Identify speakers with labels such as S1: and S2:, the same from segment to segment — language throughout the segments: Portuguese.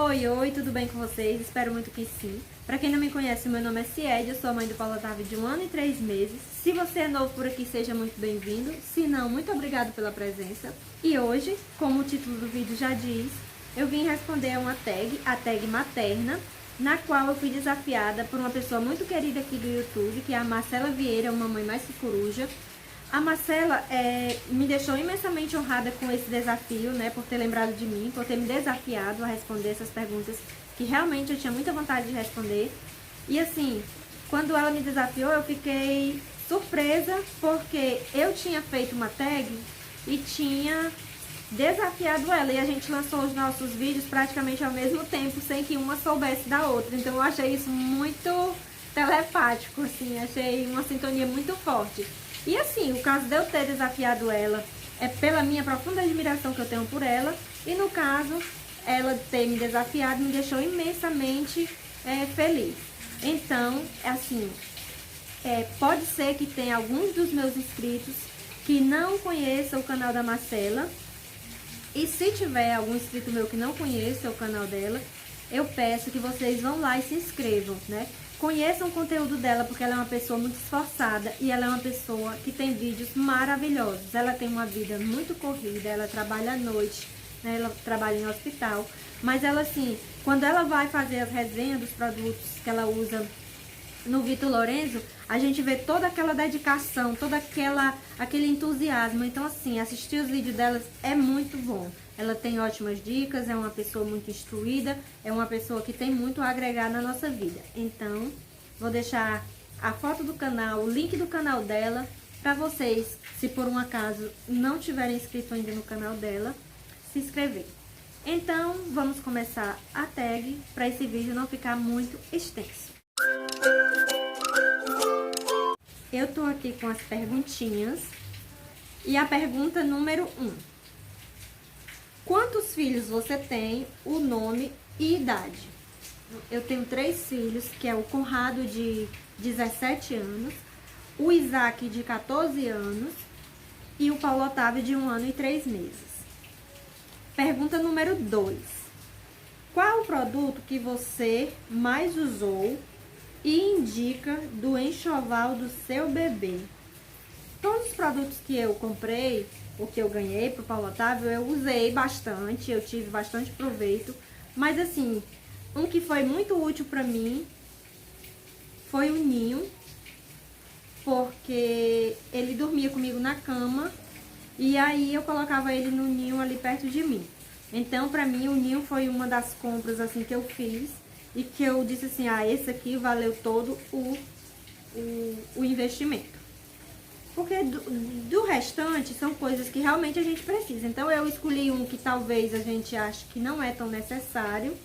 S1: Oi, oi, tudo bem com vocês? Espero muito que sim. Pra quem não me conhece, meu nome é Cied, eu sou a mãe do Paulo Otávio de 1 ano e 3 meses. Se você é novo por aqui, seja muito bem-vindo. Se não, muito obrigado pela presença. E hoje, como o título do vídeo já diz, eu vim responder a uma tag, a tag materna, na qual eu fui desafiada por uma pessoa muito querida aqui do YouTube, que é a Marcela Vieira, uma mãe mais que coruja. A Marcela me deixou imensamente honrada com esse desafio, né, por ter lembrado de mim, por ter me desafiado a responder essas perguntas que realmente eu tinha muita vontade de responder. E assim, quando ela me desafiou, eu fiquei surpresa, porque eu tinha feito uma tag e tinha desafiado ela, e a gente lançou os nossos vídeos praticamente ao mesmo tempo, sem que uma soubesse da outra. Então eu achei isso muito telepático, assim, achei uma sintonia muito forte. E assim, o caso de eu ter desafiado ela é pela minha profunda admiração que eu tenho por ela, e no caso, ela ter me desafiado me deixou imensamente feliz. Então, assim, pode ser que tenha alguns dos meus inscritos que não conheçam o canal da Marcela, e se tiver algum inscrito meu que não conheça o canal dela, eu peço que vocês vão lá e se inscrevam, né? Conheçam o conteúdo dela, porque ela é uma pessoa muito esforçada e ela é uma pessoa que tem vídeos maravilhosos. Ela tem uma vida muito corrida, ela trabalha à noite, né? Ela trabalha em hospital, mas ela assim, quando ela vai fazer as resenhas dos produtos que ela usa no Vitor Lorenzo, a gente vê toda aquela dedicação, aquele entusiasmo. Então assim, assistir os vídeos delas é muito bom. Ela tem ótimas dicas, é uma pessoa muito instruída, é uma pessoa que tem muito a agregar na nossa vida. Então, vou deixar a foto do canal, o link do canal dela, para vocês, se por um acaso não tiverem inscrito ainda no canal dela, se inscrever. Então, vamos começar a tag, para esse vídeo não ficar muito extenso. Eu tô aqui com as perguntinhas, e a pergunta número 1. Quantos filhos você tem, o nome e idade? Eu tenho 3 filhos, que é o Conrado, de 17 anos, o Isaac, de 14 anos, e o Paulo Otávio, de 1 ano e 3 meses. Pergunta número 2. Qual o produto que você mais usou e indica do enxoval do seu bebê? Todos os produtos que eu comprei, o que eu ganhei pro Paulo Otávio, eu usei bastante, eu tive bastante proveito. Mas assim, um que foi muito útil pra mim foi o ninho, porque ele dormia comigo na cama e aí eu colocava ele no ninho ali perto de mim. Então, pra mim, o ninho foi uma das compras assim que eu fiz e que eu disse assim, esse aqui valeu todo o investimento. Porque do restante são coisas que realmente a gente precisa. Então eu escolhi um que talvez a gente ache que não é tão necessário,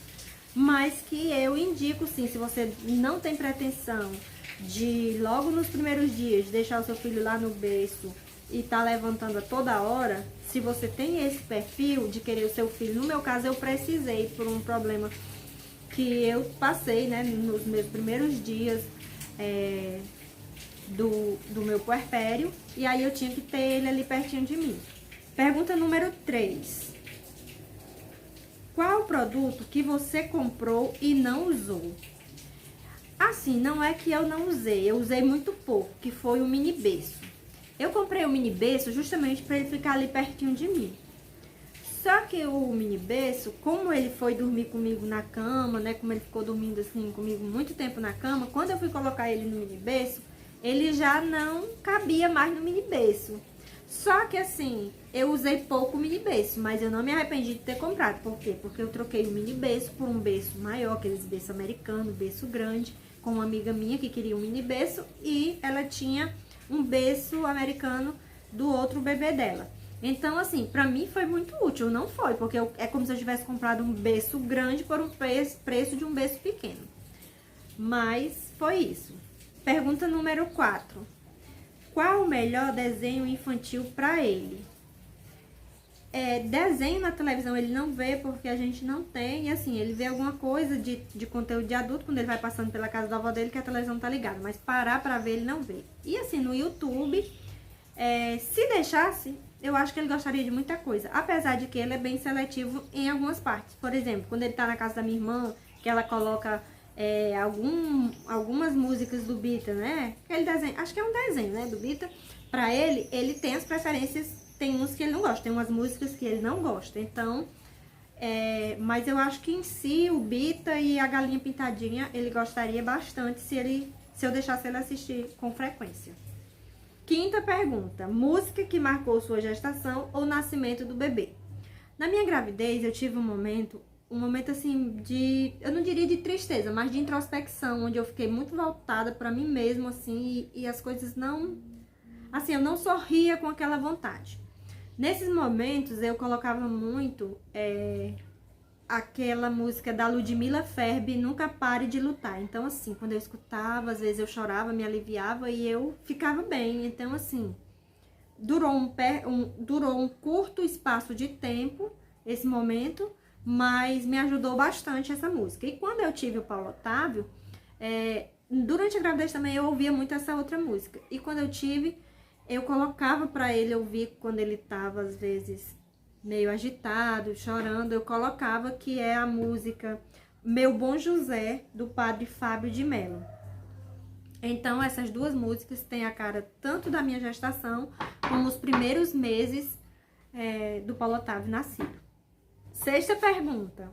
S1: mas que eu indico sim, se você não tem pretensão de logo nos primeiros dias deixar o seu filho lá no berço e tá levantando a toda hora. Se você tem esse perfil de querer o seu filho, no meu caso eu precisei por um problema que eu passei, né, nos meus primeiros dias do meu puerpério, e aí eu tinha que ter ele ali pertinho de mim. Pergunta número 3. Qual o produto que você comprou e não usou? Assim, não é que eu não usei, eu usei muito pouco, que foi o mini berço. Eu comprei o mini berço justamente para ele ficar ali pertinho de mim. Só que o mini berço, como ele foi dormir comigo na cama, né, como ele ficou dormindo assim comigo muito tempo na cama, quando eu fui colocar ele no mini berço, ele já não cabia mais no mini berço. Só que assim, eu usei pouco o mini berço, mas eu não me arrependi de ter comprado. Por quê? Porque eu troquei o mini berço por um berço maior, aqueles berço americano, berço grande, com uma amiga minha que queria um mini berço, e ela tinha um berço americano do outro bebê dela. Então, assim, pra mim foi muito útil. Não foi, porque é como se eu tivesse comprado um berço grande por um preço de um berço pequeno. Mas foi isso. Pergunta número 4. Qual o melhor desenho infantil para ele? Desenho na televisão ele não vê, porque a gente não tem. E assim, ele vê alguma coisa de conteúdo de adulto quando ele vai passando pela casa da avó dele, que a televisão tá ligada. Mas parar pra ver ele não vê. E assim, no YouTube, se deixasse, eu acho que ele gostaria de muita coisa. Apesar de que ele é bem seletivo em algumas partes. Por exemplo, quando ele tá na casa da minha irmã, que ela coloca algumas músicas do Bita, né? Aquele desenho, acho que é um desenho, né, do Bita. Pra ele, ele tem as preferências, tem uns que ele não gosta, tem umas músicas que ele não gosta. Então, mas eu acho que em si, o Bita e a Galinha Pintadinha, ele gostaria bastante se eu deixasse ele assistir com frequência. Quinta pergunta: música que marcou sua gestação ou nascimento do bebê? Na minha gravidez, eu tive um momento assim eu não diria de tristeza, mas de introspecção, onde eu fiquei muito voltada para mim mesma, assim, e as coisas não, assim, eu não sorria com aquela vontade. Nesses momentos, eu colocava muito aquela música da Ludmilla Ferb, Nunca Pare de Lutar. Então, assim, quando eu escutava, às vezes eu chorava, me aliviava e eu ficava bem. Então, assim, durou um curto espaço de tempo, esse momento, mas me ajudou bastante essa música. E quando eu tive o Paulo Otávio, durante a gravidez também eu ouvia muito essa outra música. E quando eu tive, eu colocava pra ele ouvir quando ele tava, às vezes, meio agitado, chorando. Eu colocava, que é a música Meu Bom José, do padre Fábio de Mello. Então, essas duas músicas têm a cara tanto da minha gestação, como os primeiros meses do Paulo Otávio nascido. Sexta pergunta: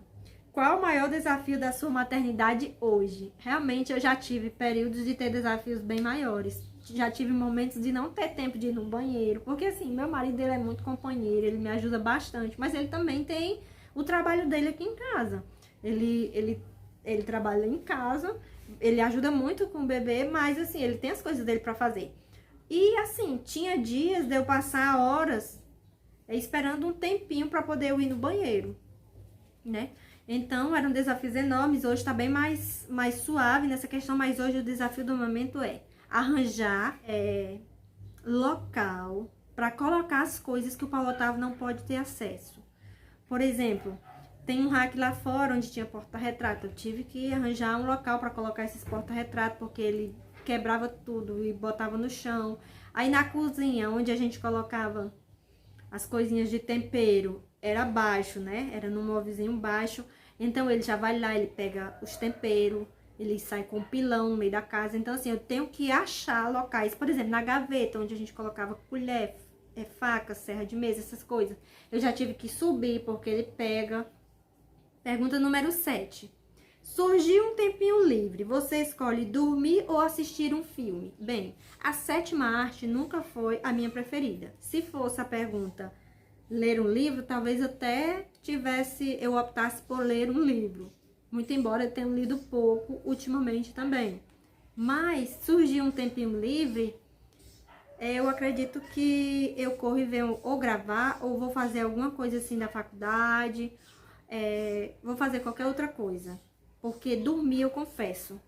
S1: qual o maior desafio da sua maternidade hoje? Realmente, eu já tive períodos de ter desafios bem maiores. Já tive momentos de não ter tempo de ir no banheiro, porque assim, meu marido ele é muito companheiro, ele me ajuda bastante, mas ele também tem o trabalho dele aqui em casa. Ele trabalha em casa, ele ajuda muito com o bebê, mas assim, ele tem as coisas dele pra fazer. E assim, tinha dias de eu passar horas esperando um tempinho pra poder eu ir no banheiro, né? Então, eram desafios enormes. Hoje tá bem mais suave nessa questão, mas hoje o desafio do momento é arranjar local para colocar as coisas que o Paulo Otávio não pode ter acesso. Por exemplo, tem um rack lá fora onde tinha porta-retrato. Eu tive que arranjar um local para colocar esses porta-retratos, porque ele quebrava tudo e botava no chão. Aí na cozinha, onde a gente colocava as coisinhas de tempero, era baixo, né? Era num móvelzinho baixo. Então ele já vai lá, ele pega os temperos, ele sai com um pilão no meio da casa. Então, assim, eu tenho que achar locais. Por exemplo, na gaveta, onde a gente colocava colher, faca, serra de mesa, essas coisas. Eu já tive que subir, porque ele pega. Pergunta número 7. Surgiu um tempinho livre. Você escolhe dormir ou assistir um filme? Bem, a sétima arte nunca foi a minha preferida. Se fosse a pergunta ler um livro, talvez até eu optasse por ler um livro. Muito embora eu tenha lido pouco ultimamente também. Mas surgiu um tempinho livre, eu acredito que eu corro e venho ou gravar, ou vou fazer alguma coisa assim da faculdade, vou fazer qualquer outra coisa. Porque dormir, eu confesso,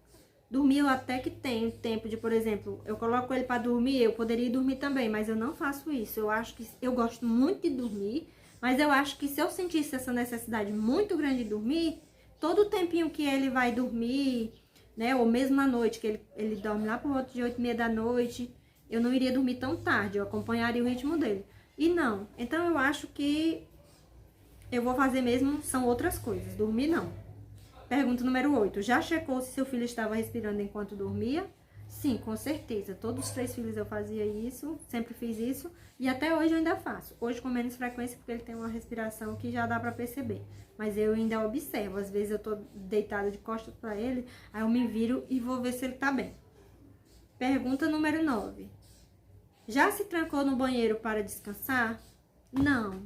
S1: dormir eu até que tenho tempo de, por exemplo, eu coloco ele para dormir, eu poderia dormir também, mas eu não faço isso. Eu acho que eu gosto muito de dormir, mas eu acho que se eu sentisse essa necessidade muito grande de dormir, todo o tempinho que ele vai dormir, né, ou mesmo à noite, que ele dorme lá por volta de 8h30 da noite, eu não iria dormir tão tarde, eu acompanharia o ritmo dele. E não, então eu acho que eu vou fazer mesmo, são outras coisas, dormir não. Pergunta número 8. Já checou se seu filho estava respirando enquanto dormia? Sim, com certeza. Todos os 3 filhos eu fazia isso, sempre fiz isso. E até hoje eu ainda faço. Hoje com menos frequência, porque ele tem uma respiração que já dá pra perceber. Mas eu ainda observo. Às vezes eu tô deitada de costas pra ele, aí eu me viro e vou ver se ele tá bem. Pergunta número 9. Já se trancou no banheiro para descansar? Não.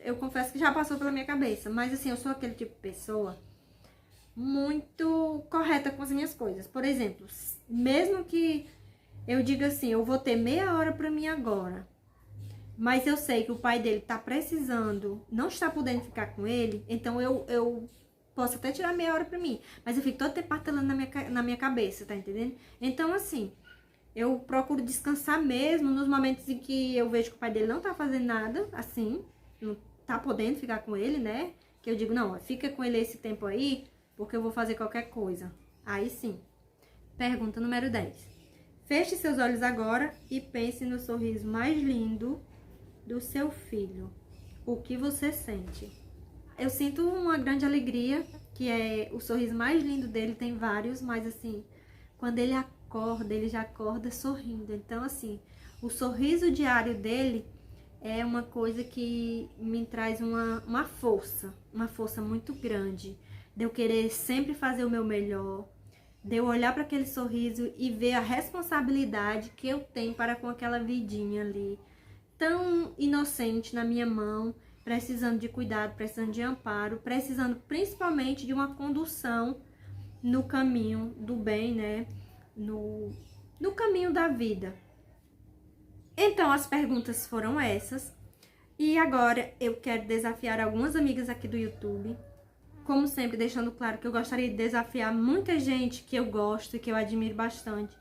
S1: Eu confesso que já passou pela minha cabeça. Mas assim, eu sou aquele tipo de pessoa muito correta com as minhas coisas. Por exemplo, mesmo que eu diga assim, eu vou ter meia hora pra mim agora, mas eu sei que o pai dele tá precisando, não está podendo ficar com ele, então eu posso até tirar meia hora pra mim, mas eu fico todo tempo martelando na minha cabeça, tá entendendo? Então, assim, eu procuro descansar mesmo nos momentos em que eu vejo que o pai dele não tá fazendo nada, assim, não tá podendo ficar com ele, né? Que eu digo, não, fica com ele esse tempo aí, porque eu vou fazer qualquer coisa. Aí sim. Pergunta número 10. Feche seus olhos agora e pense no sorriso mais lindo do seu filho. O que você sente? Eu sinto uma grande alegria, que é o sorriso mais lindo dele, tem vários, mas assim, quando ele acorda, ele já acorda sorrindo. Então, assim, o sorriso diário dele é uma coisa que me traz uma força muito grande, de eu querer sempre fazer o meu melhor, de eu olhar para aquele sorriso e ver a responsabilidade que eu tenho para com aquela vidinha ali, tão inocente na minha mão, precisando de cuidado, precisando de amparo, precisando principalmente de uma condução no caminho do bem, né? No caminho da vida. Então, as perguntas foram essas. E agora eu quero desafiar algumas amigas aqui do YouTube. Como sempre, deixando claro que eu gostaria de desafiar muita gente que eu gosto e que eu admiro bastante.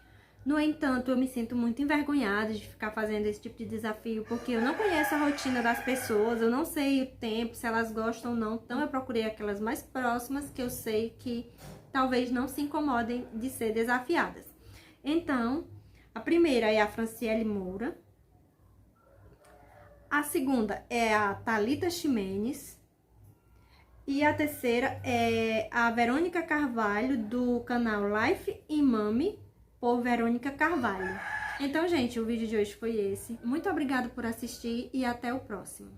S1: No entanto, eu me sinto muito envergonhada de ficar fazendo esse tipo de desafio, porque eu não conheço a rotina das pessoas, eu não sei o tempo, se elas gostam ou não. Então, eu procurei aquelas mais próximas que eu sei que talvez não se incomodem de ser desafiadas. Então, a primeira é a Franciele Moura. A segunda é a Thalita Ximenes. E a terceira é a Verônica Carvalho, do canal Life in Mami, por Verônica Carvalho. Então, gente, o vídeo de hoje foi esse. Muito obrigada por assistir e até o próximo.